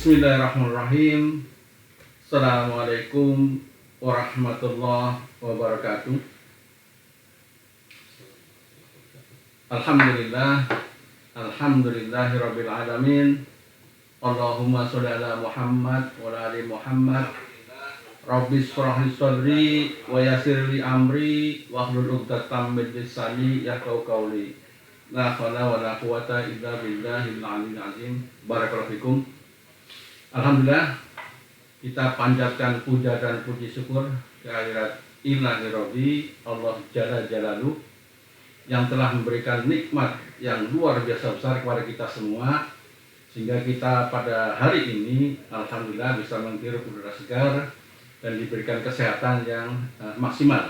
Bismillahirrahmanirrahim. Assalamualaikum warahmatullahi wabarakatuh. Alhamdulillah, alhamdulillahirabbil alamin. Allahumma sholli ala Muhammad wa ala ali Muhammad. Rabbis shrah li sadri wa yassir li amri wahlul 'uqdatam min lisani yafqahu qawli. La haula wa la quwwata illa billahil aliyyil azim. Barakallahu fikum. Alhamdulillah, kita panjatkan puja dan puji syukur kehadirat Ilahi Rabbi Allah Jalla Jalaluh yang telah memberikan nikmat yang luar biasa besar kepada kita semua, sehingga kita pada hari ini alhamdulillah bisa menghirup udara segar dan diberikan kesehatan yang maksimal.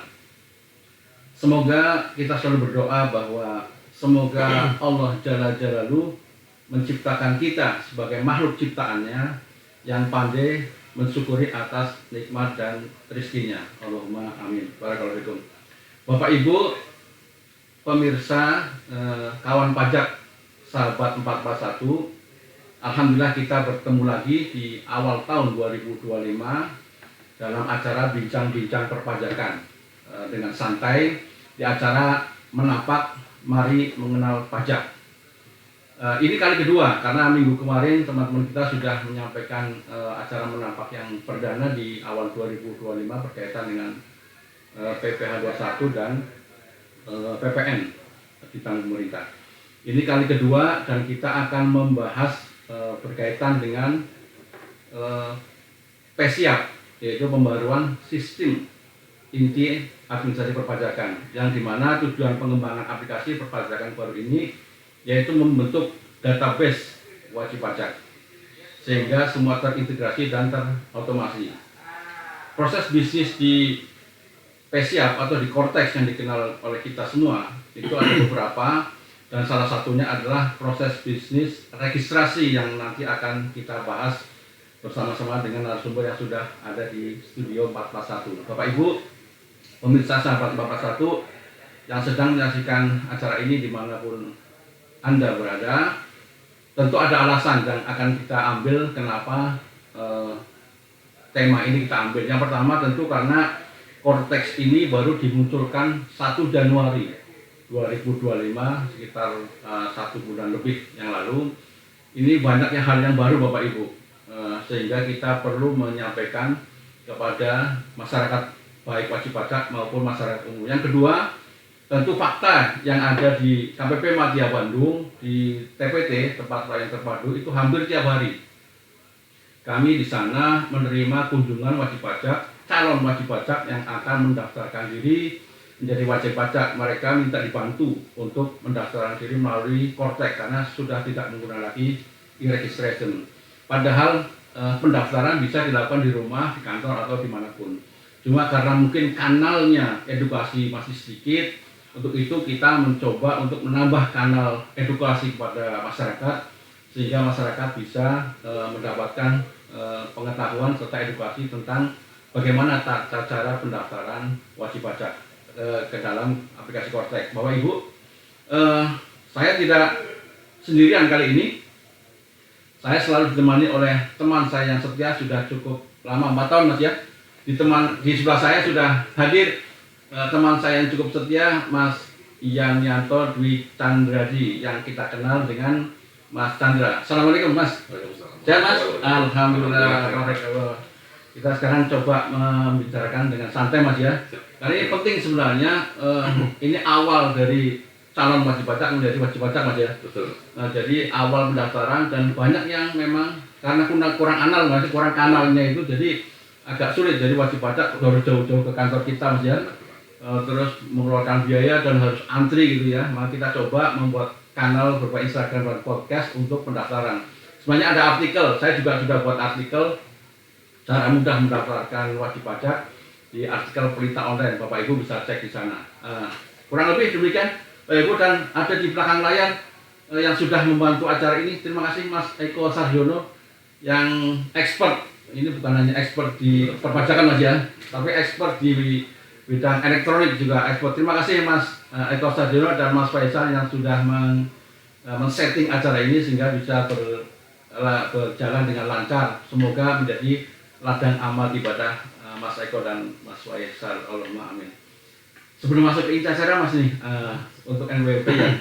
Semoga kita selalu berdoa bahwa semoga Allah Jalla Jalaluh menciptakan kita sebagai makhluk ciptaannya yang pandai mensyukuri atas nikmat dan rezekinya. Allahumma amin. Barakallahu fikum. Bapak Ibu pemirsa, kawan pajak sahabat 441, alhamdulillah kita bertemu lagi di awal tahun 2025 dalam acara bincang-bincang perpajakan dengan santai di acara Menapak Mari Mengenal Pajak. Ini kali kedua karena minggu kemarin teman-teman kita sudah menyampaikan acara menapak yang perdana di awal 2025 berkaitan dengan PPh 21 dan PPN di tanggung pemerintah. Ini kali kedua dan kita akan membahas berkaitan dengan PSIAP, yaitu pembaruan sistem inti administrasi perpajakan, yang dimana tujuan pengembangan aplikasi perpajakan baru ini yaitu membentuk database wajib pajak sehingga semua terintegrasi dan terotomasi. Proses bisnis di PSIAP atau di Cortex yang dikenal oleh kita semua itu ada beberapa, dan salah satunya adalah proses bisnis registrasi yang nanti akan kita bahas bersama-sama dengan narasumber yang sudah ada di studio 441. Bapak Ibu pemirsa sahabat 441 yang sedang menyaksikan acara ini dimanapun Anda berada, tentu ada alasan yang akan kita ambil kenapa tema ini kita ambil. Yang pertama tentu karena Cortex ini baru dimunculkan 1 Januari 2025, sekitar 1 bulan lebih yang lalu. Ini banyaknya hal yang baru Bapak Ibu, sehingga kita perlu menyampaikan kepada masyarakat baik wajib pajak maupun masyarakat umum. Yang kedua, tentu fakta yang ada di KPP Madya Bandung, di TPT tempat pelayanan terpadu itu hampir tiap hari kami di sana menerima kunjungan wajib pajak, calon wajib pajak yang akan mendaftarkan diri menjadi wajib pajak. Mereka minta dibantu untuk mendaftarkan diri melalui Cortex karena sudah tidak menggunakan lagi e-registration. Padahal pendaftaran bisa dilakukan di rumah, di kantor atau dimanapun. Cuma karena mungkin kanalnya edukasi masih sedikit, untuk itu kita mencoba untuk menambah kanal edukasi kepada masyarakat sehingga masyarakat bisa mendapatkan pengetahuan serta edukasi tentang bagaimana cara pendaftaran wajib pajak ke dalam aplikasi Cortex. Bapak Ibu, saya tidak sendirian kali ini. Saya selalu ditemani oleh teman saya yang setia sudah cukup lama, 4 tahun Mas ya. Di sebelah saya sudah hadir teman saya yang cukup setia, Mas Ian Yanto Dwi Chandradi, yang kita kenal dengan Mas Chandra. Assalamualaikum Mas. Sehat Mas? Alhamdulillah. Kita sekarang coba membicarakan dengan santai Mas ya. Karena ini penting sebenarnya. Ini awal dari calon wajib pajak menjadi wajib pajak Mas ya. Betul. Nah, jadi awal pendaftaran dan banyak yang memang karena kurang anal Mas, kurang kanalnya itu jadi agak sulit. Jadi wajib pajak harus jauh-jauh ke kantor kita Mas ya. Terus mengeluarkan biaya dan harus antri gitu ya. Maka kita coba membuat kanal berupa Instagram dan podcast untuk pendaftaran. Sebenarnya ada artikel, saya juga sudah buat artikel cara mudah mendaftarkan wajib pajak di artikel Pelita Online. Bapak Ibu bisa cek di sana. Kurang lebih demikian Bapak Ibu, dan ada di belakang layar yang sudah membantu acara ini. Terima kasih Mas Eko Sarjono yang expert. Ini bukan hanya expert di perpajakan Mas ya, tapi expert di bidang elektronik juga ekspor. Terima kasih Mas Eko Sarjono dan Mas Faisal yang sudah men-setting acara ini sehingga bisa berjalan dengan lancar. Semoga menjadi ladang amal ibadah Mas Eko dan Mas Faisal. Allahumma amin. Sebelum masuk ke inti acara Mas nih, untuk NWP ya,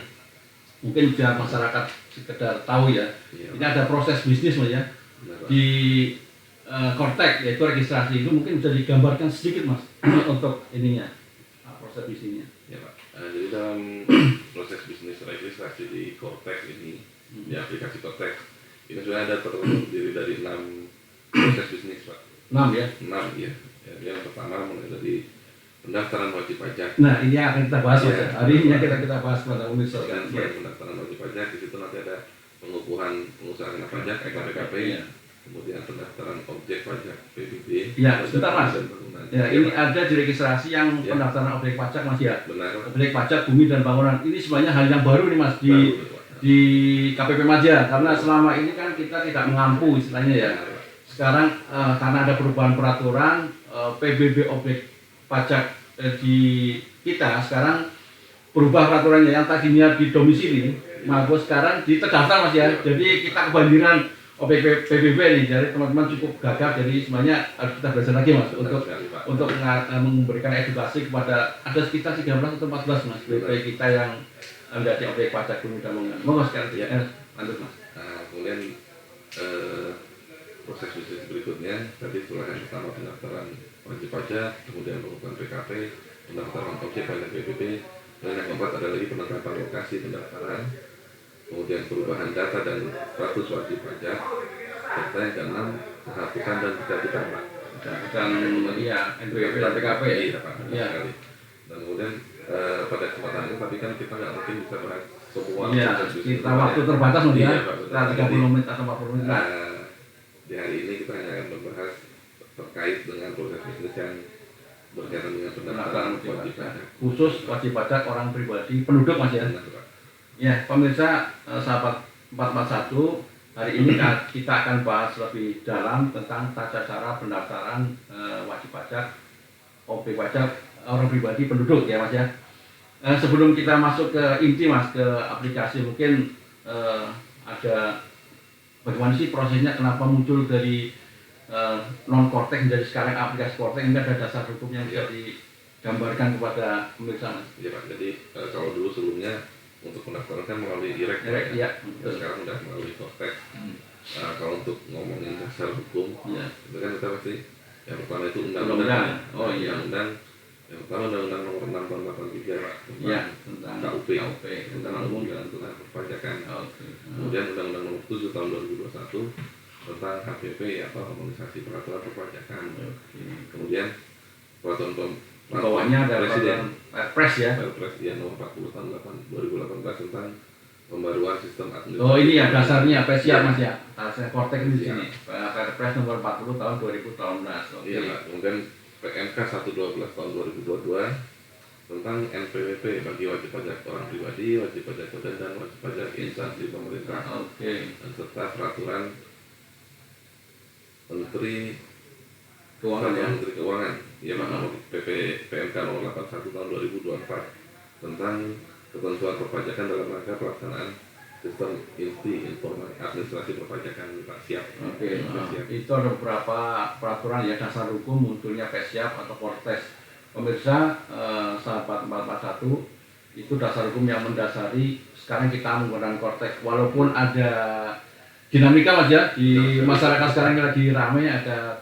mungkin biar masyarakat sekedar tahu ya, ini ada proses bisnis Mas ya, di Kortek, yaitu registrasi itu mungkin bisa digambarkan sedikit Mas untuk ininya, proses bisnisnya. Ya Pak, jadi dalam proses bisnis registrasi di Kortek ini, di aplikasi Kortek, ini sudah ada terdiri dari 6 proses bisnis Pak. 6 ya? 6 ya. Yang pertama mulai dari pendaftaran wajib pajak. Nah ini akan kita bahas ya. Hari ini kita bahas pada pemirsa kan. Pendaftaran wajib pajak, di situ nanti ada pengukuhan pengusaha kena pajak (PKPKP), kemudian pendaftaran objek pajak (PBB). Ya, sebentar Mas. Ya, ini ada di registrasi yang pendaftaran objek pajak Mas ya. Benar. Objek pajak bumi dan bangunan. Ini sebenarnya hal yang baru nih Mas di KPP Madya, karena selama ini kan kita tidak mengampu istilahnya ya. Sekarang karena ada perubahan peraturan PBB objek pajak di kita sekarang berubah peraturannya, yang tadinya di domisili maupun sekarang terdaftar Mas ya. Jadi kita kebanjiran objek PBB nih, jadi teman-teman cukup gagap. Jadi sebenarnya harus kita belajar lagi Mas untuk memberikan edukasi kepada ada sekitar 13 atau 14 Mas PBB kita yang menjadi objek pajak bumi dan bangunan. Monggo sekarang lanjut Mas. Kemudian proses bisnis berikutnya tadi setelah yang pertama pendaftaran wajib pajak, kemudian pengukuhan PKP, pendaftaran objek pajak PBB, dan yang keempat ada lagi penetapan lokasi pendaftaran, kemudian perubahan data dan status wajib pajak, serta yang keenam penghapusan dan pencabutan Pak. Dan iya NPWP dan PKP ya Pak. Iya. Dan kemudian pada kesempatan ini tapi kan kita nggak mungkin bisa bahas semua. Iya. Kita waktu terbatas Mas ya. Kita 30 menit atau 40 menit. Di hari ini kita hanya akan membahas terkait dengan proses bisnis yang berkaitan dengan pendaftaran wajib pajak. Khusus wajib pajak orang pribadi, penduduk Mas ya. Ya, pemirsa sahabat 441, hari ini kita akan bahas lebih dalam tentang tata cara pendaftaran wajib pajak, objek pajak orang pribadi penduduk ya Mas ya. Sebelum kita masuk ke inti Mas, ke aplikasi, mungkin ada bagaimana sih prosesnya, kenapa muncul dari non Kortek menjadi sekarang aplikasi Kortek, ini ada dasar hukum yang bisa digambarkan kepada pemirsa Mas. Iya Pak, jadi kalau dulu sebelumnya untuk pendaftaran kan melalui IREK ya, dan sekarang sudah melalui Kortek. Kalau untuk ngomongin dasar hukum, itu kan kita pasti yang pertama itu undang-undang. Oh iya. Undang-undang yang pertama Undang-Undang Nomor 6 Tahun 83 Pak, tentang KUP, tentang umum dan tentang perpajakan. Kemudian Undang-Undang Nomor 7 Tahun 2021 tentang HPP atau harmonisasi peraturan perpajakan. Kemudian peraturan bawahnya ada Presiden Perpres ya. Perpres Nomor 40 Tahun 2018 tentang pembaruan sistem administrasi. Oh ini ya dasarnya PSIAP Mas ya. Dasar Kortek di sini. Perpres Nomor 40 Tahun 2018. Iya Pak. Kemudian PMK 112 Tahun 2022 tentang NPWP bagi wajib pajak orang pribadi, wajib pajak badan dan wajib pajak instansi pemerintah. Dan serta peraturan Menteri Keuangan ya Pak, nomor PMK nomor 81 tahun 2024 tentang ketentuan perpajakan dalam rangka pelaksanaan sistem inti informasi administrasi perpajakan Pak SIAP. Itu ada beberapa peraturan ya, dasar hukum munculnya PSIAP atau Kortes. Pemirsa sahabat 441, itu dasar hukum yang mendasari sekarang kita menggunakan Kortes, walaupun ada dinamika Mas ya di masyarakat sekarang lagi ramai, ada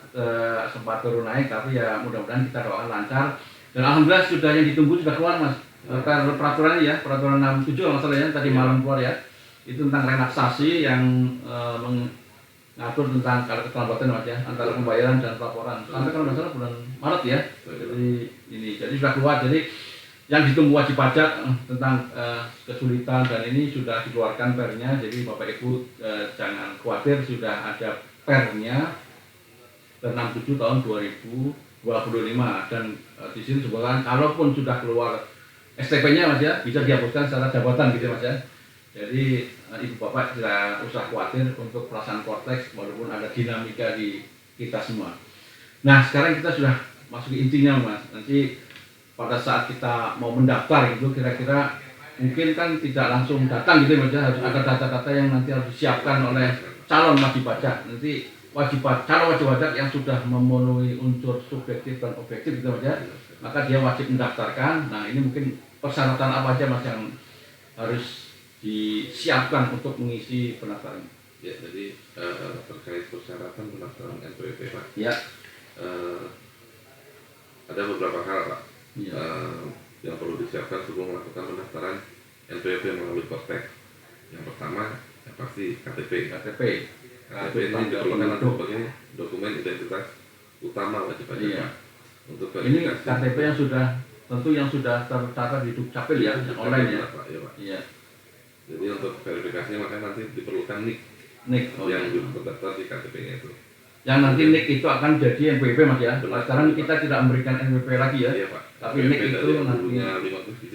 sempat turun naik, tapi ya mudah-mudahan kita doakan lancar. Dan alhamdulillah sudah yang ditunggu sudah keluar Mas. Karena peraturan ya, peraturan 67 masalahnya tadi malam keluar ya. Itu tentang relaksasi yang mengatur tentang keterlambatan Mas ya, antara pembayaran dan pelaporan. Sampai kalau nggak salah bulan Maret ya. Jadi sudah keluar. Jadi yang ditunggu wajib pajak tentang kesulitan dan ini sudah dikeluarkan pernya. Jadi Bapak Ibu jangan khawatir, sudah ada pernya 67 tahun 2025 dan di sini sebutkan kalaupun sudah keluar STP-nya Mas ya, bisa dihapuskan secara jabatan gitu Mas ya. Jadi Ibu Bapak tidak usah khawatir untuk pelaksanaan Kortex walaupun ada dinamika di kita semua. Nah sekarang kita sudah masuk ke intinya Mas. Nanti pada saat kita mau mendaftar itu kira-kira mungkin kan tidak langsung datang gitu Mas ya, harus ada data-data yang nanti harus disiapkan oleh calon wajib pajak. Nanti calon wajib pajak yang sudah memenuhi unsur subjektif dan objektif gitu Mas ya, maka dia wajib mendaftarkan. Nah ini mungkin persyaratan apa aja Mas yang harus disiapkan untuk mengisi pendaftaran? Ya, jadi terkait persyaratan pendaftaran NPWP Pak, Ya. Ada beberapa hal Pak Ya. yang perlu disiapkan sebelum melakukan pendaftaran NPWP melalui Kortex. Yang pertama yang pasti KTP. KTP Ini diperlukan sebagai dokumen identitas utama wajib pajak. Iya. Untuk ini verifikasi. KTP yang sudah tercatat di Dukcapil ya, yang online ya. Pak, ya Pak. Iya. Jadi untuk verifikasi makanya nanti diperlukan NIK NIK yang terdaftar di KTP-nya itu. Yang nanti NIK itu akan jadi NPWP Mas ya. Benar. Sekarang kita tidak memberikan NPWP lagi ya. Iya Pak. Tapi NIK itu nanti 5 digit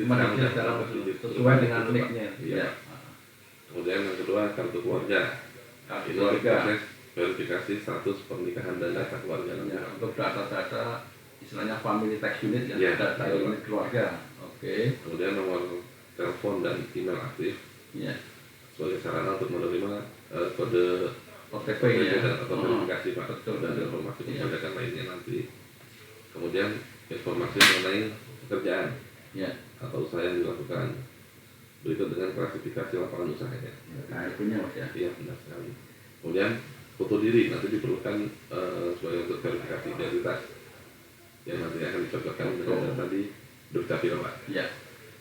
sekarang sesuai dengan NIK-nya. Iya. Kemudian yang kedua kartu keluarga. Kartu Ini keluarga. proses verifikasi status pernikahan dan data keluarga. Ya, untuk data-data istilahnya family tax unit ya, Ya, data betul. unit keluarga. Oke. Kemudian nomor telepon dan email aktif Ya. sebagai sarana untuk menerima kode OTP OTP ya. dan atau verifikasi Pak, Betul, dan betul. informasi Iya. perpajakan lainnya nanti. Kemudian informasi mengenai pekerjaan Ya. atau usaha yang dilakukan, berikut dengan klasifikasi lapangan usahanya. Nah, itunya Mas ya. Iya, benar sekali. Kemudian foto diri nanti diperlukan sebagai untuk verifikasi identitas yang nanti akan dicocokkan dengan data di Dukcapil Pak. Ya.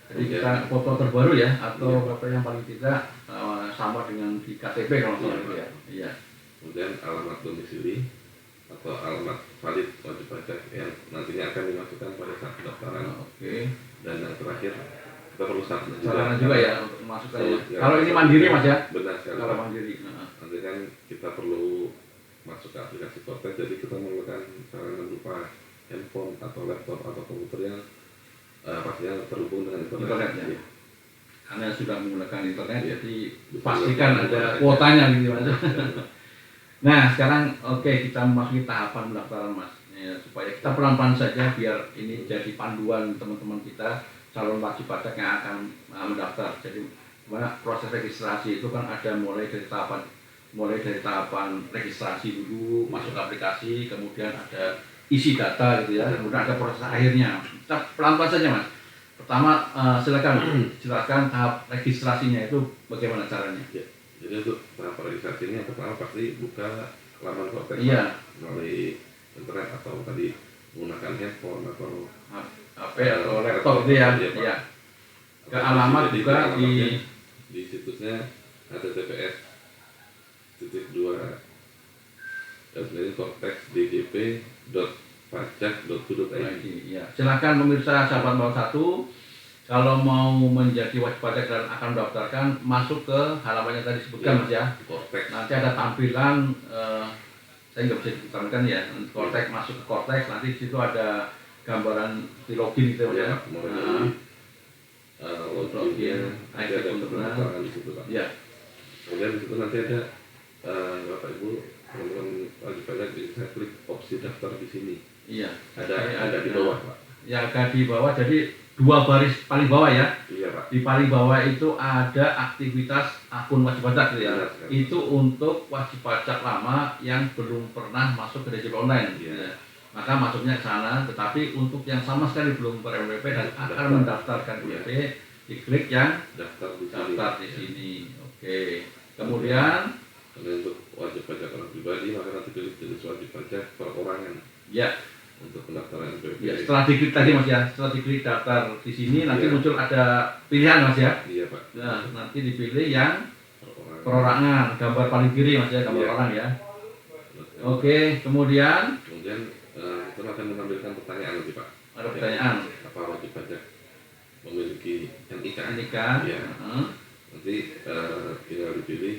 Jadi kita foto terbaru ya, atau Iya. foto yang paling tidak sama dengan di KTP kalau nggak salah itu ya. Iya. Kemudian alamat domisili atau alamat valid wajib pajak yang nantinya akan dimasukkan pada saat pendaftaran. Oke. Dan yang terakhir kita perlu Sarana juga ya untuk memasukkannya. Ya, Kalau ini mandiri Mas ya. benar sekali. Kalau Pak. mandiri. Nah. Nanti kan kita perlu masuk ke aplikasi Kortex, jadi kita memerlukan sarana berupa handphone atau laptop atau komputer yang pastinya terhubung dengan Internet ya. Iya. Karena sudah menggunakan internet, Iya. jadi Bisa pastikan menggunakan ada internet. kuotanya gitu Mas. Ya. Nah sekarang oke, kita memasuki tahapan pendaftaran Mas ya, supaya kita pelan-pelan saja biar ini jadi panduan teman-teman kita calon wajib pajak yang akan mendaftar. Jadi proses registrasi itu kan ada mulai dari tahapan registrasi dulu, masuk ke aplikasi, kemudian ada isi data gitu ya, kemudian ada proses akhirnya. Kita pelan-pelan saja Mas. Pertama silakan tahap registrasinya itu bagaimana caranya? Ya. Jadi untuk tahap registrasi ini yang pertama pasti buka laman Kortex Iya. melalui internet atau tadi menggunakan handphone atau HP atau laptop itu ya. Iya, Pak. Iya. Ke alamat Jadi juga alamatnya di situsnya https://kortex.djp.pajak.go.id. Ya. Silakan pemirsa sahabat 01, kalau mau menjadi wajib pajak dan akan mendaftarkan, masuk ke halamannya tadi disebutkan Mas ya. Kortex. Nanti ada tampilan saya nggak bisa ditampilkan ya. Kortex, masuk ke Kortex, nanti di situ ada gambaran di login gitu Mas ya. Ya, mulai Login, nanti ID ada kependudukan. pendaftaran di situ Pak. Ya. Kemudian di situ nanti ada Bapak Ibu teman-teman wajib pajak bisa klik opsi daftar di sini. Iya. Ada di bawah Pak. Ya, agak di bawah. Jadi 2 baris paling bawah ya. Iya Pak. Di paling bawah itu ada aktivitas akun wajib pajak gitu ya. Benar sekali. Itu untuk wajib pajak lama yang belum pernah masuk ke DJP online gitu Iya. ya. Maka masuknya ke sana, tetapi untuk yang sama sekali belum ber-MWP dan akan Daftar. mendaftarkan WP, diklik yang Daftar di sini. daftar di sini. Oke. Kemudian Karena untuk wajib pajak orang pribadi maka nanti pilih jenis wajib pajak perorangan ya, untuk pendaftaran NPWP. ya setelah diklik tadi Mas ya, setelah diklik daftar di sini nanti Iya. muncul ada pilihan Mas ya. Iya Pak. Nah, nanti dipilih yang Perorangan. perorangan, gambar paling kiri Mas ya, gambar Iya. orang ya. Oke, kemudian Kemudian kita akan menampilkan pertanyaan nanti Pak. ada pertanyaan. Apa wajib pajak memiliki NIK? Nikah. Iya. Nanti tinggal dipilih.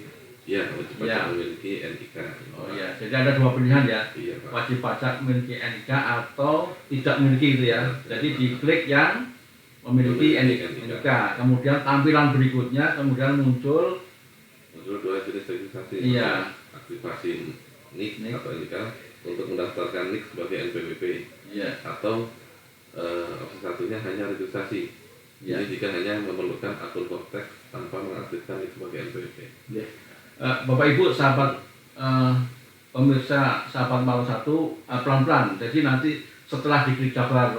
Ya, wajib pajak Iya. memiliki NIK. Oh iya, jadi ada 2 pilihan ya. Iya Pak. Wajib pajak memiliki NIK atau tidak memiliki gitu ya. Jadi diklik yang memiliki NIK. Kemudian tampilan berikutnya kemudian muncul Muncul 2 jenis registrasi. Iya. Aktivasi NIK NIK. atau NIK untuk mendaftarkan NIK sebagai NPWP. ya, Atau opsi satunya hanya registrasi. Ya. Jadi jika hanya memerlukan akun Kortex tanpa mengaktifkan NIK sebagai NPWP. ya. Bapak Ibu sahabat pemirsa sahabat Malu 1, pelan-pelan. Jadi nanti setelah diklik daftar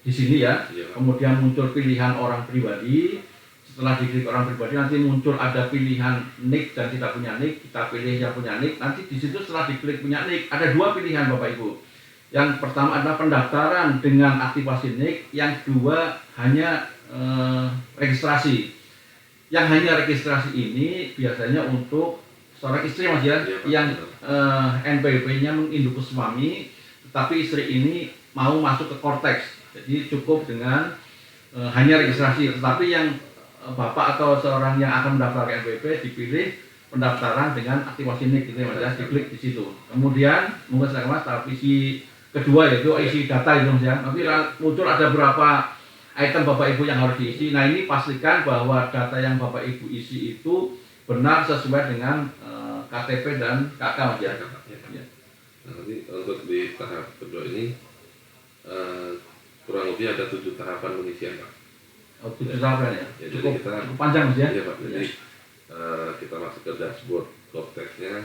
di sini ya, kemudian muncul pilihan orang pribadi. Setelah diklik orang pribadi nanti muncul ada pilihan nick dan kita punya nick, kita pilih yang punya nick. Nanti di situ setelah diklik punya nick ada dua pilihan Bapak Ibu. Yang pertama adalah pendaftaran dengan aktivasi nick, yang kedua hanya registrasi. Yang hanya registrasi ini biasanya untuk seorang istri Mas ya, yang NPWP-nya menginduk suami, tetapi istri ini mau masuk ke Cortex. Jadi cukup dengan hanya registrasi, tetapi yang Bapak atau seorang yang akan mendaftar ke NPWP dipilih pendaftaran dengan aktivasi NIK gitu ya Mas ya, diklik di situ. Kemudian mungkin silakan Mas, tahap isi kedua yaitu isi data itu Mas ya. Nanti muncul ada berapa item Bapak Ibu yang harus diisi. Nah ini pastikan bahwa data yang Bapak Ibu isi itu benar sesuai dengan KTP dan KK Mas ya. Ya. Nah, nanti untuk di tahap kedua ini kurang lebih ada 7 tahapan pengisian Pak. Oh, 7 tahapan ya? Ya, cukup, jadi kita, cukup panjang Mas ya? Iya Pak, jadi kita masuk ke dashboard Cortex-nya,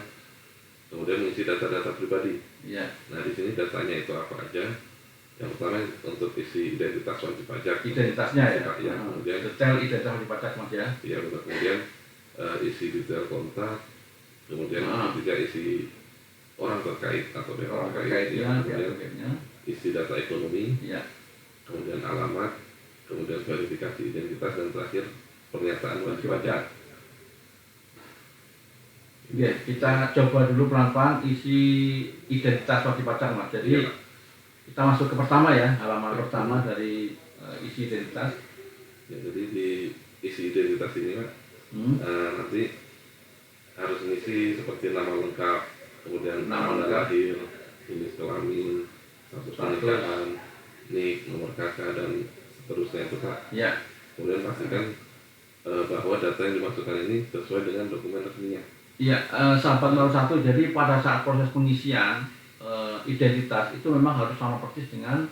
kemudian mengisi data-data pribadi. Ya. Nah di sini datanya itu apa aja? Yang pertama untuk isi identitas wajib pajak. Identitasnya ya? Ya, kemudian detail identitas wajib pajak Mas ya? Iya, kemudian isi detail kontak, kemudian juga isi orang terkait atau orang terkait, ya, kemudian isi data ekonomi, ya, kemudian alamat, kemudian verifikasi identitas, dan terakhir pernyataan wajib pajak. Oke, kita coba dulu pelan-pelan isi identitas wajib pajak Mas. Jadi ya, kita masuk ke pertama ya, halaman pertama dari isi identitas. Ya, jadi di isi identitas ini Pak, nanti harus mengisi seperti nama lengkap, kemudian nama lahir, jenis kelamin, status pernikahan, NIK, nomor KK, dan seterusnya itu Pak. Ya. Kemudian pastikan bahwa data yang dimasukkan ini sesuai dengan dokumen resminya. Iya, sahabat 01, jadi pada saat proses pengisian identitas itu memang harus sama persis dengan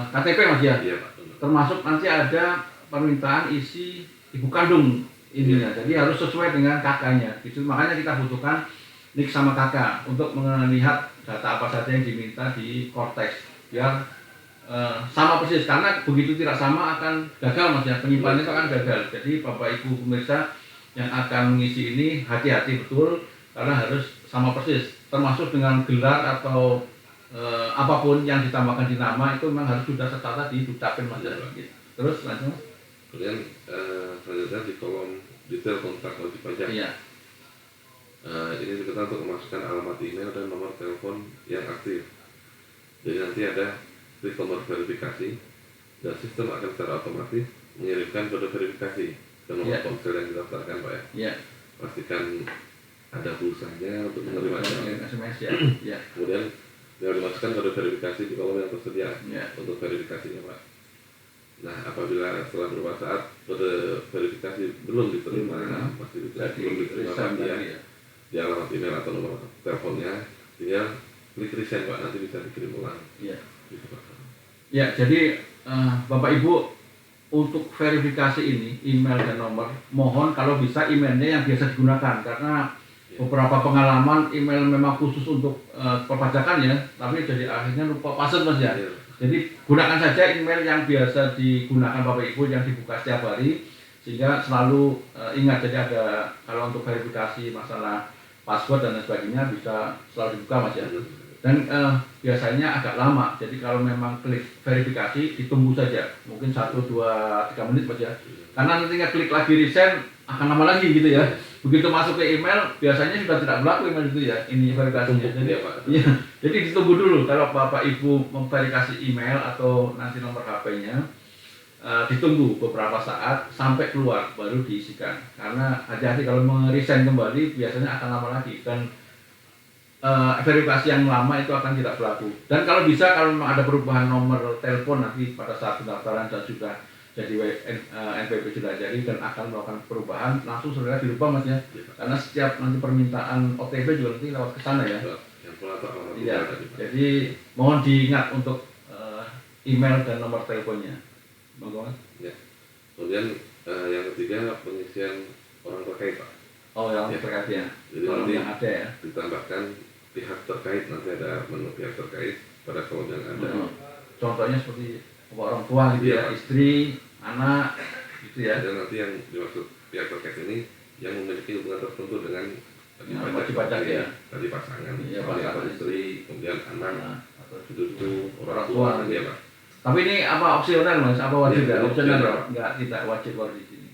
KTP Mas ya. Iya Pak. Termasuk nanti ada permintaan isi ibu kandung ininya, jadi harus sesuai dengan kakaknya. Itu makanya kita butuhkan NIK sama kakak untuk melihat data apa saja yang diminta di Cortex biar sama persis, karena begitu tidak sama akan gagal Mas ya, penyimpanannya itu akan gagal. Jadi Bapak Ibu pemirsa yang akan mengisi ini hati-hati betul, karena harus sama persis, termasuk dengan gelar atau apapun yang ditambahkan di nama itu memang harus sudah setara di dukcapil Mas ya. Terus lanjut. Kemudian selanjutnya di kolom detail kontak wajib pajak. Iya. Ini kita untuk memasukkan alamat email dan nomor telepon yang aktif. Jadi nanti ada klik tombol verifikasi dan sistem akan secara otomatis mengirimkan kode verifikasi ke nomor ponsel yang didaftarkan Pak ya. Iya. Pastikan ada pulsanya untuk menerima SMS ya. Kemudian tinggal dimasukkan kode verifikasi di kolom yang tersedia untuk verifikasinya Pak. Nah, apabila setelah beberapa saat kode verifikasi belum diterima, belum diterima di alamat email atau nomor teleponnya, tinggal klik resend Pak, nanti bisa dikirim ulang. Iya. Ya, jadi Bapak Ibu untuk verifikasi ini email dan nomor, mohon kalau bisa emailnya yang biasa digunakan, karena beberapa pengalaman email memang khusus untuk perpajakan ya, tapi jadi akhirnya lupa password Mas ya. Jadi gunakan saja email yang biasa digunakan Bapak Ibu yang dibuka setiap hari, sehingga selalu ingat. Jadi ada, kalau untuk verifikasi masalah password dan lain sebagainya bisa selalu dibuka Mas ya. Dan biasanya agak lama, jadi kalau memang klik verifikasi ditunggu saja, mungkin 1, 2, 3 menit Mas ya. Karena nanti klik lagi resend akan lama lagi gitu ya. Begitu masuk ke email biasanya sudah tidak berlaku email itu ya, ini verifikasinya. Jadi ditunggu dulu kalau Bapak Ibu memverifikasi email atau nanti nomor HP-nya, ditunggu beberapa saat sampai keluar baru diisikan. Karena hati-hati kalau meresend kembali biasanya akan lama lagi, dan verifikasi yang lama itu akan tidak berlaku. Dan kalau bisa, kalau memang ada perubahan nomor telepon nanti pada saat pendaftaran dan sudah jadi NPWP sudah jadi dan akan melakukan perubahan, langsung segera dirubah Mas ya. Karena setiap nanti permintaan OTP juga nanti lewat ke sana ya. Iya. Jadi mohon diingat untuk email dan nomor teleponnya. Monggo Mas. Ya. Kemudian yang ketiga pengisian orang terkait Pak. Oh, yang Ya. terkait ya. Jadi Kolom nanti yang ada ya. ditambahkan pihak terkait, nanti ada menu pihak terkait pada kolom yang ada. Contohnya seperti orang tua gitu Iya, ya, Pak. istri, anak, gitu ya. Dan nanti yang dimaksud pihak terkait ini yang memiliki hubungan tertentu dengan Wajib pajak ya. tadi pasangan, Iya, suami atau pasangan. istri, kemudian anak, Nah, atau cucu, orang orang tua, tua, ya Pak. tapi ini apa opsional Mas? Apa wajib Iya, ya? Opsional opsional. loh, nggak tidak wajib kalau di sini.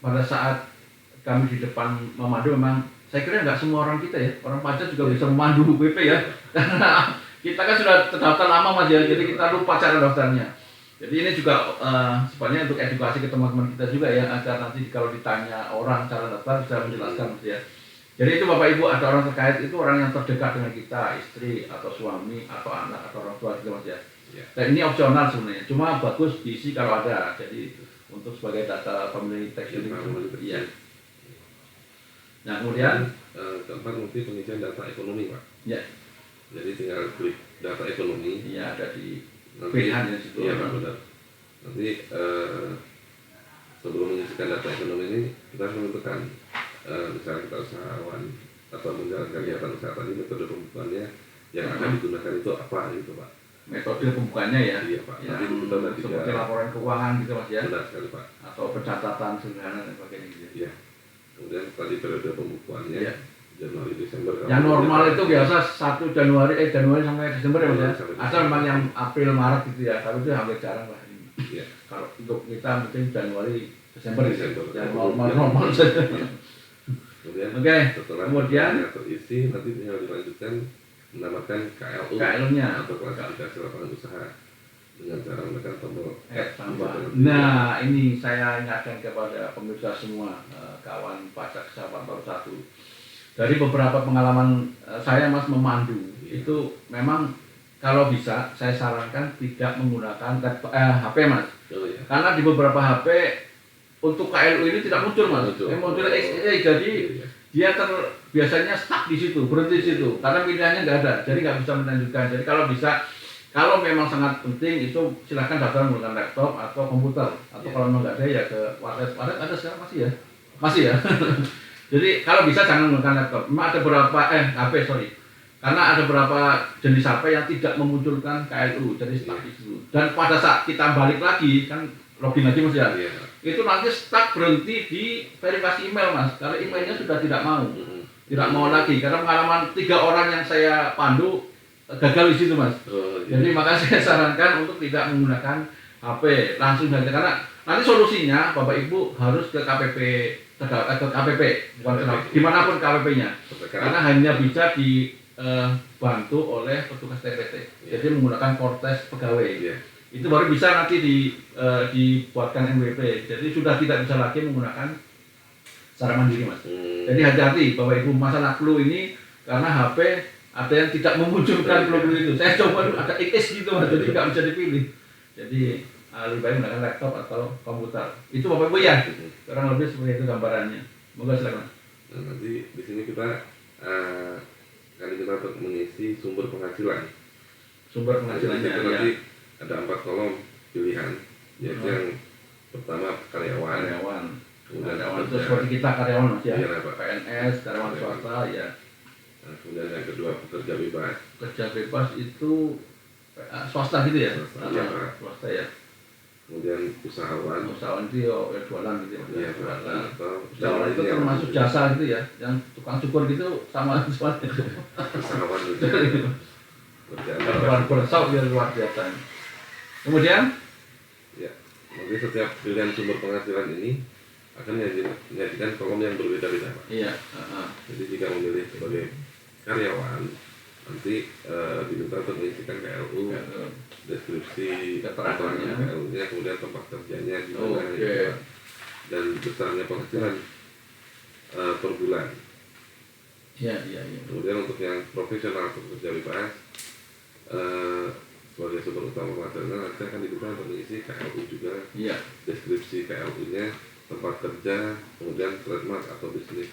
Pada saat kami di depan memandu memang saya kira nggak semua orang kita ya, orang pajak juga bisa memandu BP ya. Karena kita kan sudah terdaftar lama Mas ya, jadi kita lupa cara daftarnya. Jadi ini juga sebenarnya untuk edukasi ke teman-teman kita juga ya, agar nanti kalau ditanya orang cara daftar bisa menjelaskan Mas ya. Jadi itu Bapak Ibu, ada orang terkait itu orang yang terdekat dengan kita, istri atau suami atau anak atau orang tua gitu Mas ya. Ya. Dan ini opsional sebenarnya, cuma bagus diisi kalau ada. Jadi untuk sebagai data pemilih teks ini. Iya. Nah kemudian keempat mungkin pengisian data ekonomi Pak. ya, Jadi tinggal klik data ekonomi. iya ada di Nanti, pilihan ya situ. iya Pak, benar. Nanti sebelum mengisikan data ekonomi ini kita harus menentukan misalnya kita usahawan atau menjalankan kegiatan usaha tadi, metode pembukuannya yang akan digunakan itu apa gitu Pak. Metode pembukaannya ya. Iya Pak. Ya, Nanti kita ada seperti laporan keuangan gitu Mas ya. benar sekali Pak. Atau pencatatan sederhana dan sebagainya gitu. Iya. Kemudian tadi periode pembukuannya Iya. Januari Desember. Yang normal itu biasa 1 Januari sampai Desember ya Mas ya. Sampai Ada memang yang April Maret gitu ya, tapi itu hampir jarang lah ini. Iya. Kalau untuk kita mungkin Januari Desember gitu. Desember. Yang normal saja. Kemudian Oke, setelah kemudian terisi nanti tinggal dilanjutkan menambahkan KLU KL-nya. atau klasifikasi lapangan usaha dengan cara menekan tombol Tambah. F. Nah, ini saya ingatkan kepada pemirsa semua, kawan pajak sahabat baru satu. Dari beberapa pengalaman saya Mas memandu, itu memang kalau bisa saya sarankan tidak menggunakan HP Mas. Oh, iya. Karena di beberapa HP untuk KLU ini tidak muncul Mas. Muncul. Muncul XE, jadi Iya. dia biasanya stuck di situ, berhenti di situ, karena pilihannya nggak ada, jadi nggak bisa melanjutkan. Jadi kalau bisa, kalau memang sangat penting itu silahkan daftar menggunakan laptop atau komputer, atau Iya. kalau memang nggak ada ya ke warnet ada sekarang masih ya. Jadi kalau bisa jangan menggunakan laptop. Memang ada beberapa HP karena ada beberapa jenis HP yang tidak memunculkan KLU, jadi stuck di situ. Dan pada saat kita balik lagi kan login lagi Mas ya. Iya. Itu nanti stuck berhenti di verifikasi email Mas, karena emailnya sudah tidak mau lagi, karena pengalaman 3 orang yang saya pandu gagal di situ Mas. Oh, iya. Jadi makanya saya sarankan untuk tidak menggunakan HP langsung saja, karena nanti solusinya Bapak Ibu harus ke KPP, ke KPP bukan ke dimanapun KPP-nya, karena hanya bisa dibantu oleh petugas TPT. Jadi menggunakan kortes pegawai. Iya. Itu baru bisa nanti dibuatkan NWP. Jadi sudah tidak bisa lagi menggunakan secara mandiri Mas. Jadi hati-hati Bapak Ibu masalah clue ini, karena HP ada yang tidak memunculkan clue itu. Saya coba ada X gitu Mas, jadi nggak bisa dipilih. Jadi lebih baik menggunakan laptop atau komputer. Itu Bapak Ibu ya. Kurang lebih seperti itu gambarannya. Moga silakan. Nah, nanti di sini kita kali kita untuk mengisi sumber penghasilan. Sumber Nah, penghasilannya di situ ya. nanti ada 4 kolom pilihan, yaitu yang pertama karyawan, kemudian Karyawan itu pekerja. seperti kita karyawan Mas ya. Iya, Pak. PNS, karyawan swasta ya. Nah, kemudian yang kedua pekerja bebas. Kerja bebas itu swasta gitu ya? Swasta, iya, Pak. Swasta ya. Kemudian usahawan. Usahawan itu ya jualan gitu ya. Iya, Pak. Jualan. Atau Usahawan itu termasuk jasa gitu ya, yang tukang cukur gitu sama semuanya. usahawan juga. Kerjaan Luar biasa biar luar biasa. Kemudian Ya, nanti setiap pilihan sumber penghasilan ini akan menyajikan kolom yang berbeda-beda, Pak. iya, Jadi jika memilih sebagai karyawan, nanti diminta untuk mengisikan KLU, deskripsi Keterangannya. KLU-nya, kemudian tempat kerjanya di mana, Oke. gitu, Pak. Dan besarnya penghasilan per bulan. iya. Kemudian untuk yang profesional atau pekerja bebas, sebagai sumber utama penghasilan nanti akan dibuka untuk mengisi KLU juga, Iya. deskripsi KLU-nya, tempat kerja, kemudian trademark atau bisnis.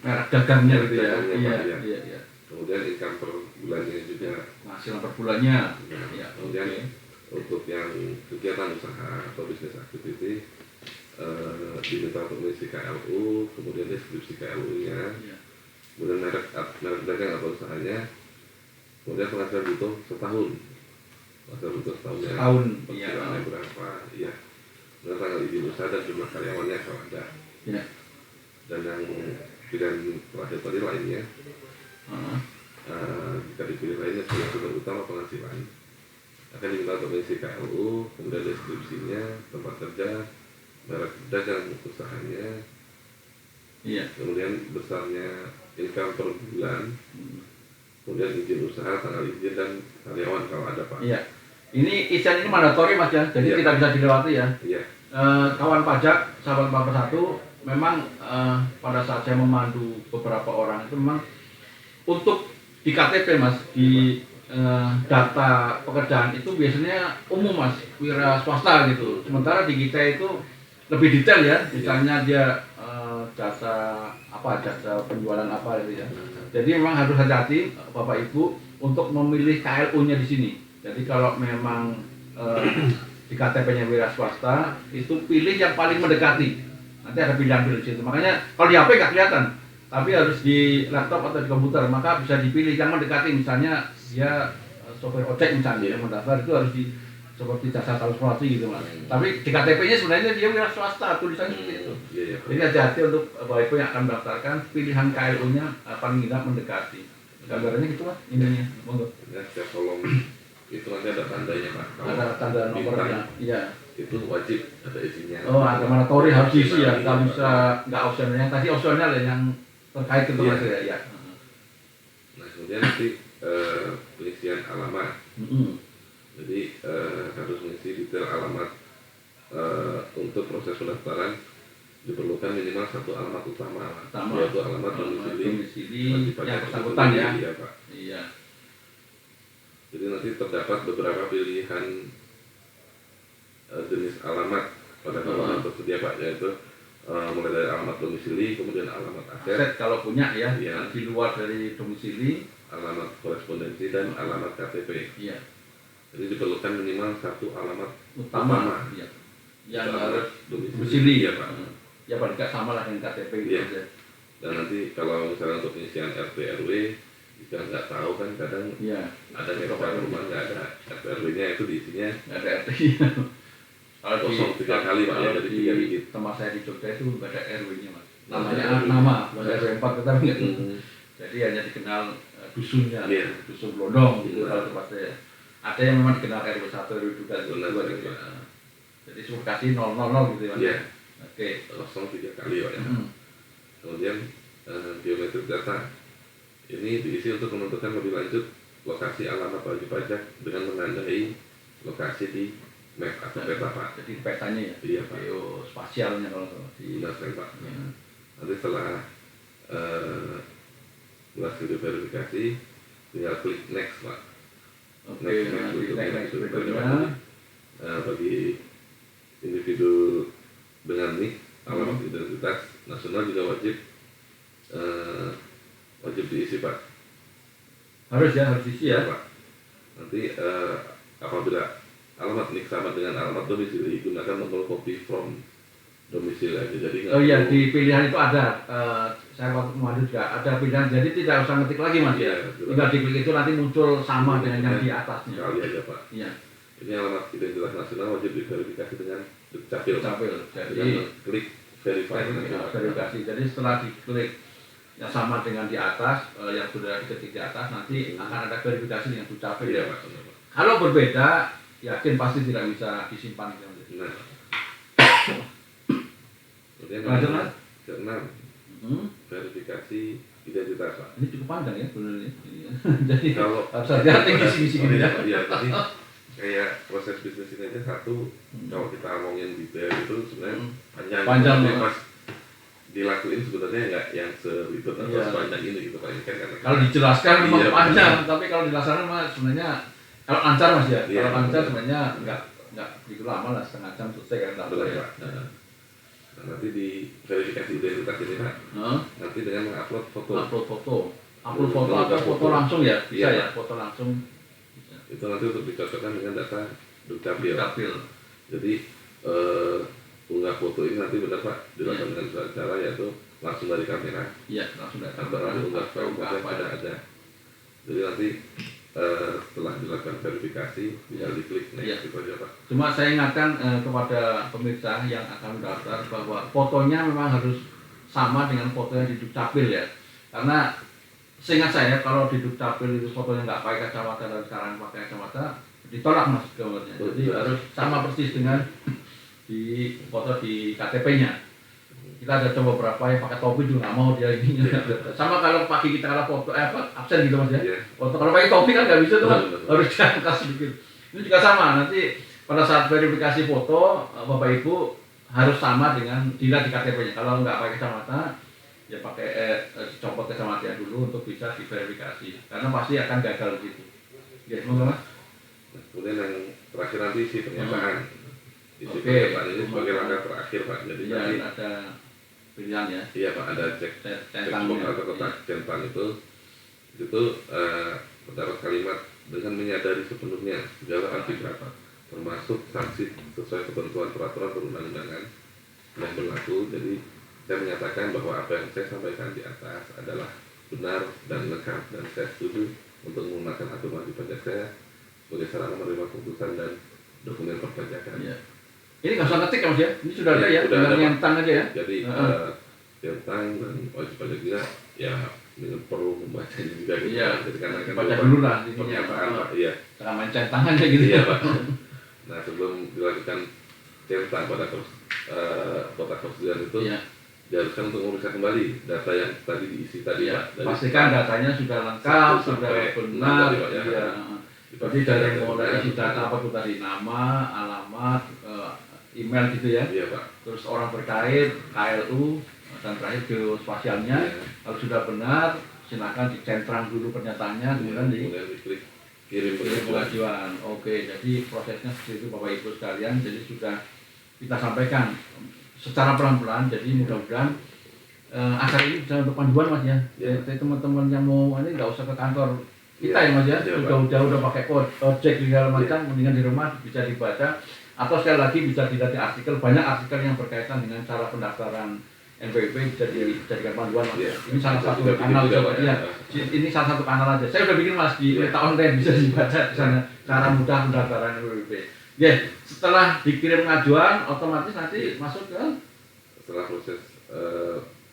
Merek dagangnya gitu ya. Dagangnya, Pak, Iya. Kemudian income per bulannya juga. Penghasilan per bulannya. Nah, Iya. kemudian Oke. untuk yang kegiatan usaha atau bisnis activity, diminta untuk mengisi KLU, kemudian deskripsi KLU-nya, kemudian merek dagang atau usahanya, kemudian penghasilan butuh setahun, penghasilan butuh setahunnya, perkiraannya berapa, iya, kemudian tanggal izin usaha dan jumlah karyawannya kalau ada, dan yang pilihan terakhir tadi lainnya, jika dipilih lainnya sebagai sumber utama penghasilan, akan diminta untuk mengisi KLU, kemudian deskripsinya, tempat kerja, merek dagang usahanya, kemudian besarnya income per bulan, kemudian izin usaha, tanggal izin dan karyawan kalau ada Pak. Iya. Ini isian ini mandatori Mas ya, jadi tidak bisa dilewati ya. Iya. Kawan pajak, sahabat 41, memang pada saat saya memandu beberapa orang itu memang untuk di KTP Mas, di data pekerjaan itu biasanya umum Mas, wira swasta gitu. Sementara di kita itu lebih detail ya, misalnya dia jasa penjualan apa gitu ya. Jadi memang harus hati-hati Bapak Ibu untuk memilih KLU-nya di sini. Jadi kalau memang di KTP-nya wira swasta itu pilih yang paling mendekati. Nanti ada pilihan-pilihan di situ. Makanya kalau di HP nggak kelihatan, tapi harus di laptop atau di komputer, maka bisa dipilih yang mendekati. Misalnya dia sopir ojek misalnya yang mendaftar itu harus di seperti jasa transportasi gitu Mas. Tapi di KTP-nya sebenarnya dia wira swasta, tulisannya seperti itu. Jadi hati-hati untuk Bapak Ibu yang akan mendaftarkan, pilihan KLU-nya paling tidak mendekati. Gambarannya gitu Mas, ininya. Monggo. Ya, setiap kolom itu nanti ada tandanya Pak. Ada tanda nomornya. Iya. Itu wajib ada isinya. Oh, ada mandatori harus diisi ya, nggak bisa nggak opsional. Yang tadi opsional ya, yang terkait itu Mas ya. Nah kemudian nanti pengisian alamat. Jadi harus mengisi detail alamat. Untuk proses pendaftaran diperlukan minimal satu alamat utama, yaitu alamat domisili yang bersangkutan ya. Iya Pak. Iya. Jadi nanti terdapat beberapa pilihan jenis alamat pada alamat tersedia Pak, yaitu mulai dari alamat domisili, kemudian alamat aset kalau punya ya, di luar dari domisili, alamat korespondensi dan alamat KTP. Iya. Jadi diperlukan minimal satu alamat utama. Iya. Yang harus domisili ya Pak. Ya paling nggak sama lah dengan KTP gitu aja. Dan nanti kalau misalnya untuk pengisian RT RW, jika nggak tahu kan kadang ada beberapa rumah nggak ada RT RW-nya, itu diisinya nggak ada RT. Kalau kosong 3 kali Pak, ya jadi 3 digit. Tempat saya di Jogja itu nggak ada RW-nya Mas. Namanya nama, bukan RW 4 tetapi nggak. Jadi hanya dikenal dusunnya, dusun Blondong gitu kalau tempat saya. Ada yang memang dikenal RW 1, RW 2 gitu. Jadi suruh kasih 000 gitu ya. Oke. Kosong 3 kali Pak ya. Kemudian biometrik data ini diisi untuk menentukan lebih lanjut lokasi alamat wajib pajak dengan menandai lokasi di map atau peta Pak. Jadi petanya ya? Iya Pak. Spasialnya kalau di Pak. Nanti setelah berhasil diverifikasi, tinggal klik next Pak. Next berikutnya. Bagi individu dengan NIK, alamat identitas nasional juga wajib diisi Pak. Harus diisi ya Pak. Nanti apabila alamat NIK sama dengan alamat domisili, gunakan nomor copy from domisili aja. Jadi di pilihan itu ada. Saya waktu kemarin juga ada pilihan, jadi tidak usah ngetik lagi Mas. Tinggal diklik itu nanti muncul sama dengan yang di atasnya. Sekali aja Pak. Iya. Ini alamat identitas nasional wajib diverifikasi dengan Dukcapil. Jadi klik verifikasi. Jadi setelah diklik yang sama dengan di atas, yang sudah diketik di atas, nanti akan ada verifikasi dengan Dukcapil. Iya Pak. Kalau berbeda, yakin pasti tidak bisa disimpan. Nah. Kemudian ke-6, verifikasi identitas Pak. Ini cukup panjang ya sebenarnya. Jadi kalau harus hati-hati ngisi-ngisi gitu ya. Iya, tadi kayak proses bisnis ini aja satu, kalau kita ngomongin detail itu sebenarnya panjang pas dilakuin sebenarnya nggak yang seribet atau sepanjang ini gitu Pak. Ini kan kalau dijelaskan memang panjang, tapi kalau dilaksanakan mah sebenarnya kalau lancar Mas ya. Kalau lancar sebenarnya nggak begitu lama lah, setengah jam selesai kan daftar ya. Nah, nanti di verifikasi identitas ini Pak, nanti dengan mengupload foto. Upload foto atau foto langsung ya, bisa ya, foto langsung. Itu nanti untuk dicocokkan dengan data Dukcapil. Jadi unggah foto ini nanti benar Pak dilakukan dengan cara yaitu langsung dari kamera. Iya, langsung dari Atau kamera. nanti unggah file ada. Jadi nanti setelah dilakukan verifikasi tinggal diklik next itu aja Pak. Cuma saya ingatkan kepada pemirsa yang akan mendaftar bahwa fotonya memang harus sama dengan foto yang di Dukcapil ya. Karena seingat saya kalau di Dukcapil itu fotonya nggak pakai kacamata dan sekarang pakai kacamata ditolak Mas gambarnya. Jadi harus sama persis dengan di foto di KTP-nya. Kita ada coba beberapa yang pakai topi juga nggak mau dia ini. Sama kalau pagi kita kalau foto absen gitu Mas ya. Foto kalau pakai topi kan nggak bisa tuh Mas. Harus diangkat sedikit. Ini juga sama nanti pada saat verifikasi foto Bapak Ibu harus sama dengan dilihat di KTP-nya. Kalau nggak pakai kacamata ya pakai copot kacamata dulu untuk bisa diverifikasi. Karena pasti akan gagal di situ. Ya, semoga Mas. Kemudian yang terakhir nanti isi pernyataan. Isi pernyataan ini sebagai langkah terakhir Pak. Jadi ya, nanti ada pilihan ya. Iya Pak, ada checkbox atau kotak centang itu terdapat kalimat dengan menyadari sepenuhnya segala akibat termasuk sanksi sesuai ketentuan peraturan perundang-undangan yang berlaku. Jadi saya menyatakan bahwa apa yang saya sampaikan di atas adalah benar dan lengkap dan saya setuju untuk menggunakan afirmasi pajak saya sebagai sarana menerima keputusan dan dokumen perpajakan. Ya. Ini nggak usah ngetik ya Mas ya, ini sudah ada ya, tinggal nyentang aja ya. Jadi centang dan wajib pajak juga ya perlu membacanya juga gitu. Iya. Jadi karena kan baca dulu lah pernyataan Pak. Iya. Jangan main centang aja gitu. Iya Pak. Nah sebelum dilakukan centang pada kotak persediaan itu diharuskan untuk menguruskan kembali data yang tadi diisi tadi Pak. Pastikan datanya sudah lengkap, sudah benar. Iya. Jadi dari mulai isi data apa tuh tadi, nama, alamat, email gitu ya. Iya Pak. Terus orang terkait, KLU, dan terakhir geospasialnya. Kalau sudah benar, silakan dicentrang dulu pernyataannya, kemudian diklik kirim pengajuan. Oke, jadi prosesnya seperti itu Bapak Ibu sekalian. Jadi sudah kita sampaikan secara pelan-pelan. Jadi mudah-mudahan acara ini bisa untuk panduan Mas ya. Jadi teman-teman yang mau ini nggak usah ke kantor kita ya Mas ya. Jauh-jauh udah pakai ojek segala macam, mendingan di rumah bisa dibaca. Atau sekali lagi bisa dilihat di artikel, banyak artikel yang berkaitan dengan cara pendaftaran NPWP bisa dijadikan panduan Mas. Ini salah satu kanal coba ya. Ini salah satu kanal aja. Saya udah bikin Mas di Meta Online bisa dibaca di sana cara mudah pendaftaran NPWP. Ya, setelah dikirim pengajuan otomatis nanti masuk ke setelah proses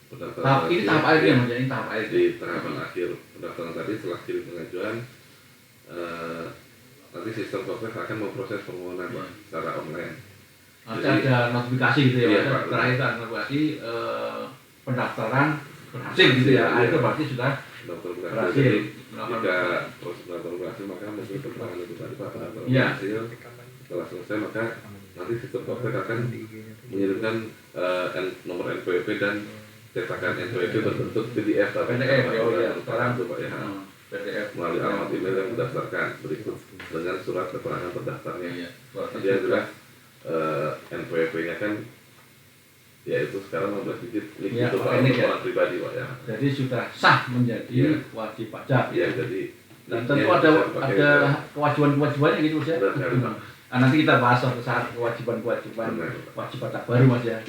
pendaftaran. Ini tahap akhir ya Mas, ini tahap akhir. Di tahapan akhir pendaftaran tadi setelah kirim pengajuan nanti sistem software akan memproses permohonan Pak secara online. Nanti ada notifikasi gitu ya, terakhir ada notifikasi pendaftaran berhasil gitu ya. Itu berarti sudah berhasil. Jika proses pendaftaran berhasil maka mungkin keterangan itu tadi Pak pendaftaran berhasil. Setelah selesai maka nanti sistem software akan mengirimkan nomor NPWP dan cetakan NPWP berbentuk PDF. PDF ya, sekarang itu Pak ya. PDF Melalui alamat email yang mendaftarkan berikut dengan surat keterangan terdaftarnya. Dia adalah NPWP-nya kan yaitu sekarang 16 digit ya, itu Pak untuk pribadi Pak ya. Jadi sudah sah menjadi wajib pajak. Ya, jadi dan tentu ada kewajiban-kewajibannya gitu Mas ya. Nanti kita bahas suatu saat kewajiban-kewajiban wajib pajak baru Mas ya.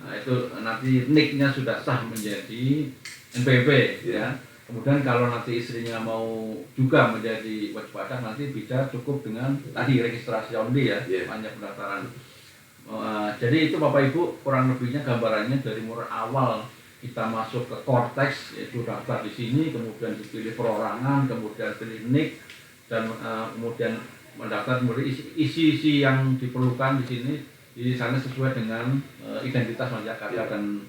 Nah, itu nanti NIK-nya sudah sah menjadi NPWP ya. Kemudian kalau nanti istrinya mau juga menjadi wajib pajak nanti bisa cukup dengan tadi registrasi only ya, hanya pendaftaran. Jadi itu Bapak Ibu kurang lebihnya gambarannya dari mulai awal kita masuk ke Cortex yaitu daftar di sini, kemudian dipilih perorangan, kemudian pilih NIK dan kemudian mendaftar, kemudian isi yang diperlukan di sini di sana sesuai dengan identitas masyarakat dan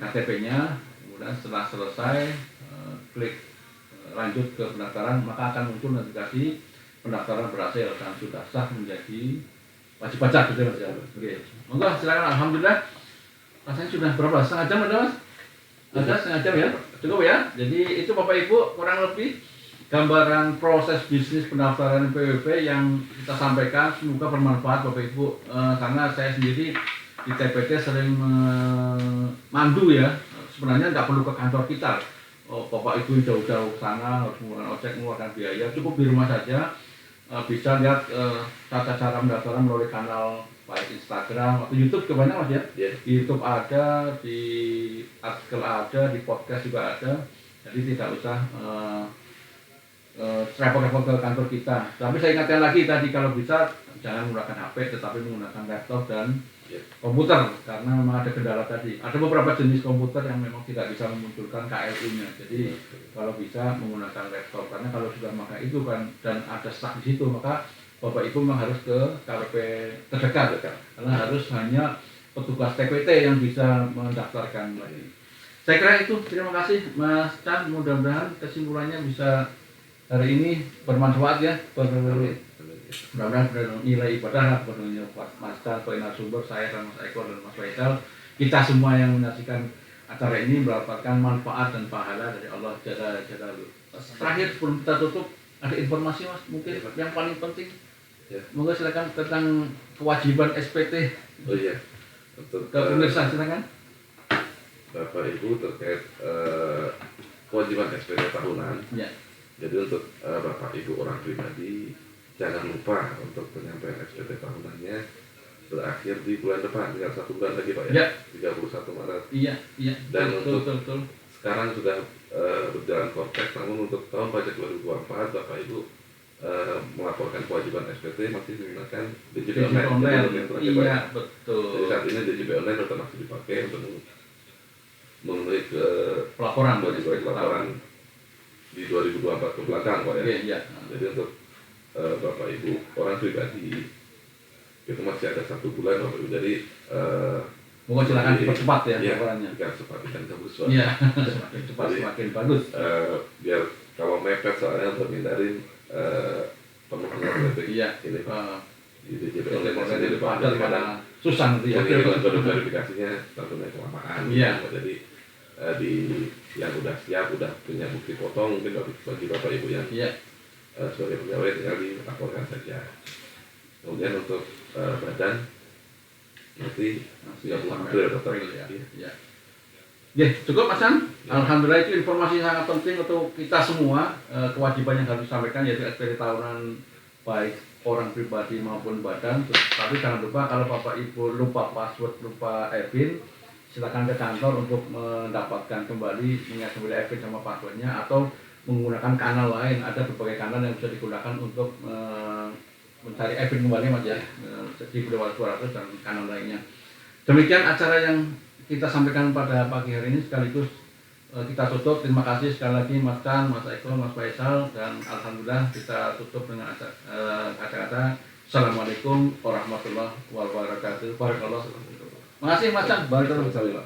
KTP-nya. Kemudian setelah selesai klik lanjut ke pendaftaran maka akan muncul notifikasi pendaftaran berhasil dan sudah sah menjadi wajib pajak gitu Mas ya. Oke. Monggo silakan. Alhamdulillah rasanya sudah berapa? Setengah jam ada Mas? Ada setengah jam ya? Cukup ya? Jadi itu Bapak Ibu kurang lebih gambaran proses bisnis pendaftaran NPWP yang kita sampaikan. Semoga bermanfaat Bapak Ibu karena saya sendiri di TPT sering memandu ya. Sebenarnya nggak perlu ke kantor kita. Bapak Ibu jauh-jauh sana harus menggunakan ojek, mengeluarkan biaya, cukup di rumah saja bisa lihat tata cara pendaftaran melalui kanal baik Instagram atau YouTube kebanyakan Mas ya. Ya. Di YouTube ada, di artikel ada, di podcast juga ada. Jadi tidak usah repot-repot ke kantor kita. Tapi saya ingatkan lagi tadi, kalau bisa jangan menggunakan HP tetapi menggunakan laptop dan komputer, karena memang ada kendala tadi. Ada beberapa jenis komputer yang memang tidak bisa memunculkan KLU-nya. Jadi kalau bisa menggunakan laptop, karena kalau sudah pakai itu kan dan ada stuck di situ, maka Bapak Ibu memang harus ke KPP terdekat, karena harus hanya petugas TPT yang bisa mendaftarkan lagi. Saya kira itu. Terima kasih Mas Chan. Mudah-mudahan kesimpulannya bisa hari ini bermanfaat ya. Mudah-mudahan nilai ibadah penuhnya buat Mas Chan, narasumber, saya dan Mas Eko dan Mas Faisal. Kita semua yang menyaksikan acara ini mendapatkan manfaat dan pahala dari Allah Jalla Jalaluhu. Terakhir sebelum kita tutup, ada informasi Mas mungkin yang paling penting. Ya. Monggo silakan tentang kewajiban SPT. Oh iya. Untuk ke pemirsa silakan. Bapak Ibu terkait kewajiban SPT tahunan. Ya. Jadi untuk Bapak Ibu orang pribadi, jangan lupa untuk penyampaian SPT tahunannya berakhir di bulan depan, tinggal 1 bulan lagi Pak ya. 31 Maret. Iya, iya. Dan betul. Sekarang sudah berjalan kortex, namun untuk tahun pajak 2024 Bapak Ibu melaporkan kewajiban SPT masih menggunakan DJP online. Iya, betul. Jadi saat ini DJP online tetap masih dipakai untuk memenuhi ke pelaporan di 2024 ke belakang Pak ya. Iya. Jadi untuk Bapak Ibu orang pribadi itu masih ada 1 bulan Bapak Ibu. Jadi monggo silakan dipercepat ya laporannya. Jika cepat ikan gabus. Iya, semakin cepat semakin bagus. Biar kalau mepet soalnya untuk hindarin pemegang traffic Iya. ini Pak. Di DJP online Itu ada karena susah nanti ya. Kode verifikasinya tentunya kelamaan. Iya. Jadi di yang udah siap, udah punya bukti foto, mungkin bagi Bapak Ibu yang sebagai pegawai tinggal dilaporkan saja. Kemudian untuk badan nanti 30 April tetap ya. Ya, cukup Mas San. Alhamdulillah, itu informasi sangat penting untuk kita semua. Kewajiban yang harus disampaikan yaitu SPT tahunan baik orang pribadi maupun badan. Tapi jangan lupa kalau Bapak Ibu lupa password, lupa EPIN, silakan ke kantor untuk mendapatkan kembali, mengingat kembali EPIN sama passwordnya, atau menggunakan kanal lain. Ada berbagai kanal yang bisa digunakan untuk mencari EPIN kembali Mas ya, di Dewan Suara dan kanal lainnya. Demikian acara yang kita sampaikan pada pagi hari ini, sekaligus kita tutup. Terima kasih sekali lagi Mas Chan, Mas Eko, Mas Faisal, dan alhamdulillah kita tutup dengan kata-kata Assalamualaikum warahmatullahi wabarakatuh. Barakallah. Terima kasih Mas Chan. Barakallah.